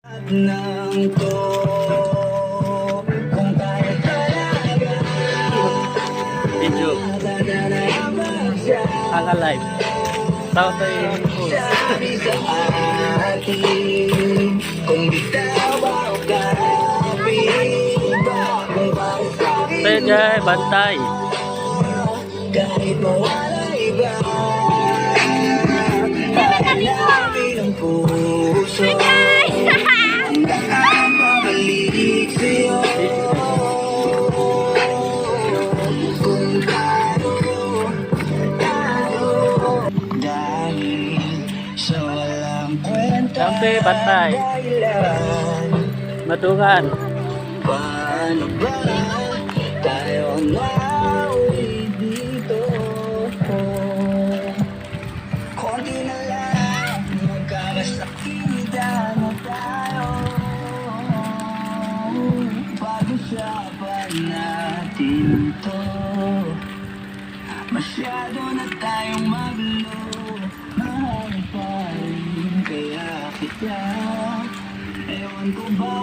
Nang to kung tayo talaga Video. Ang alive. Tao tayo sabi sa akin kung bitaw ka kung para sa akin tayo dyan, bantay. kahit mawala iba namin ang puso ang babalik sa'yo kung tayo dahil sa walang kwenta Sampai bantay. dahilan. Matungan. Paano ba tayo nauwi dito? Konti na lang magkakasakitan na tayo. Pag-usapan natin to. Masyado na tayong magulo. Mahal pa rin kaya kita. Ewan ko ba